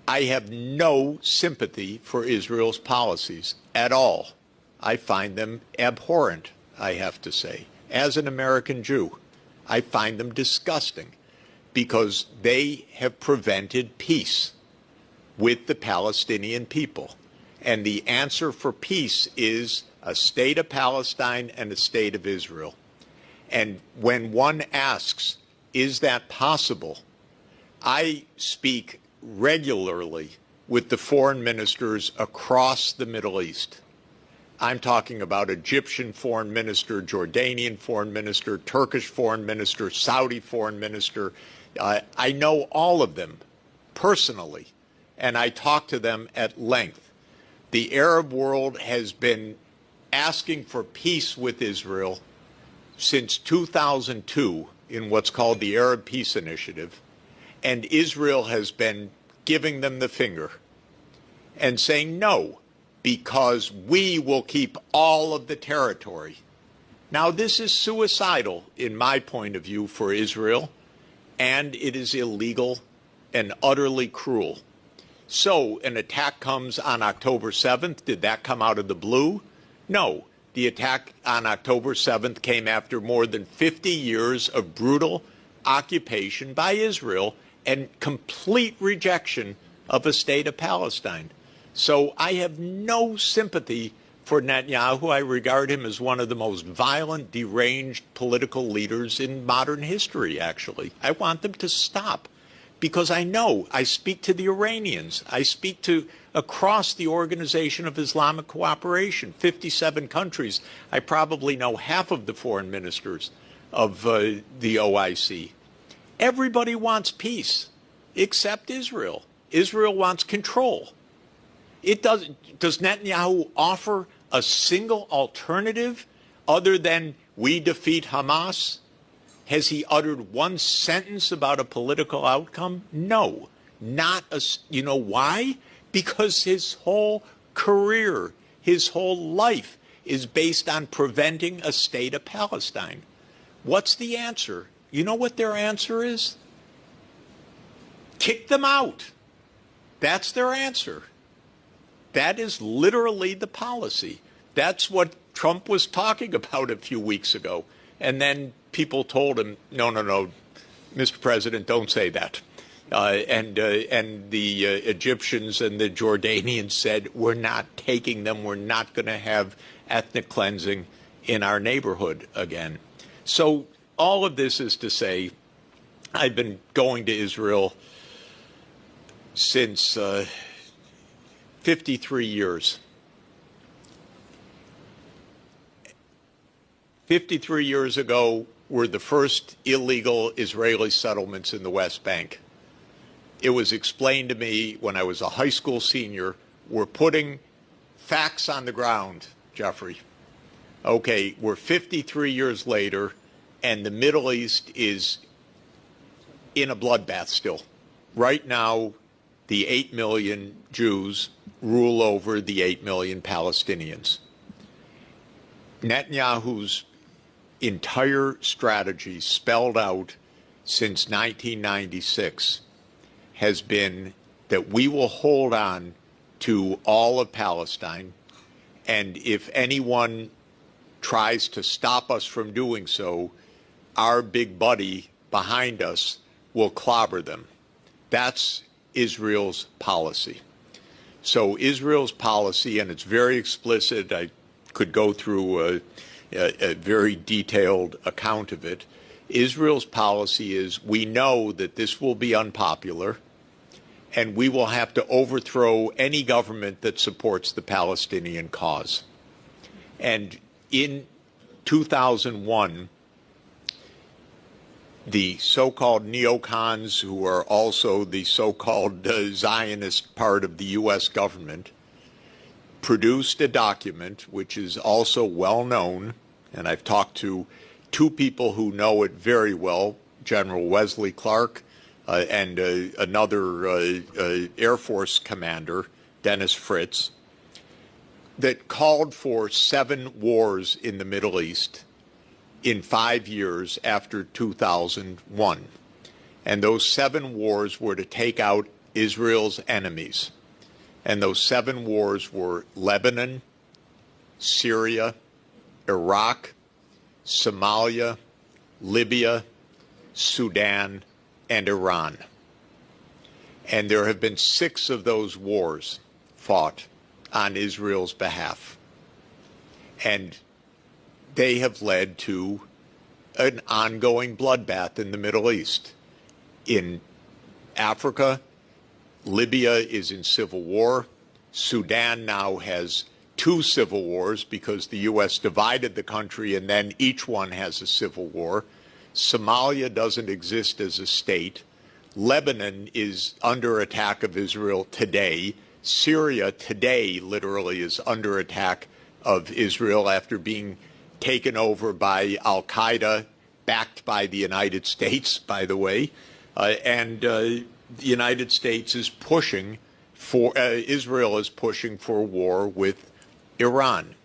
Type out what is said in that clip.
I have no sympathy for Israel's policies at all. I find them abhorrent, I have to say. As an American Jew, I find them disgusting because they have prevented peace with the Palestinian people. And the answer for peace is a state of Palestine and a state of Israel. And when one asks, is that possible? I speak regularly with the foreign ministers across the Middle East. I'm talking about Egyptian foreign minister, Jordanian foreign minister, Turkish foreign minister, Saudi foreign minister. I know all of them personally, and I talk to them at length. The Arab world has been asking for peace with Israel since 2002 in what's called the Arab Peace Initiative, and Israel has been giving them the finger and saying no, because we will keep all of the territory. Now, this is suicidal, in my point of view, for Israel, and it is illegal and utterly cruel. So an attack comes on October 7th. Did that come out of the blue? No. The attack on October 7th came after more than 50 years of brutal occupation by Israel and complete rejection of a state of Palestine. So I have no sympathy for Netanyahu. I regard him as one of the most violent, deranged political leaders in modern history, actually. I want them to stop because I know I speak to the Iranians. I speak to across the Organization of Islamic Cooperation, 57 countries. I probably know half of the foreign ministers of the OIC. Everybody wants peace except Israel. Israel wants control. Does Netanyahu offer a single alternative other than we defeat Hamas? Has he uttered one sentence about a political outcome? No, not a, you know why? Because his whole career, his whole life is based on preventing a state of Palestine. What's the answer? You know what their answer is? Kick them out. That's their answer. That is literally the policy. That's what Trump was talking about a few weeks ago. And then people told him, no, Mr. President, don't say that. And the Egyptians and the Jordanians said, we're not taking them. We're not going to have ethnic cleansing in our neighborhood again. So all of this is to say, I've been going to Israel since 53 years. 53 years ago were the first illegal Israeli settlements in the West Bank. It was explained to me when I was a high school senior, we're putting facts on the ground, Jeffrey. Okay, we're 53 years later, and the Middle East is in a bloodbath still. Right now, the 8 million Jews rule over the 8 million Palestinians. Netanyahu's entire strategy spelled out since 1996 has been that we will hold on to all of Palestine, and if anyone tries to stop us from doing so, our big buddy behind us will clobber them. That's Israel's policy. So Israel's policy, and it's very explicit, I could go through a very detailed account of it. Israel's policy is we know that this will be unpopular and we will have to overthrow any government that supports the Palestinian cause. And in 2001, the so-called neocons, who are also the so-called Zionist part of the U.S. government, produced a document which is also well known, and I've talked to two people who know it very well, General Wesley Clark and another Air Force commander, Dennis Fritz, that called for 7 wars in the Middle East in 5 years after 2001. And those 7 wars were to take out Israel's enemies. And those 7 wars were Lebanon, Syria, Iraq, Somalia, Libya, Sudan, and Iran. And there have been 6 of those wars fought on Israel's behalf. And they have led to an ongoing bloodbath in the Middle East. In Africa, Libya is in civil war. Sudan now has 2 civil wars because the U.S. divided the country and then each one has a civil war. Somalia doesn't exist as a state. Lebanon is under attack of Israel today. Syria today literally is under attack of Israel after being taken over by al-Qaeda, backed by the United States, by the way. The United States is pushing for, Israel is pushing for war with Iran.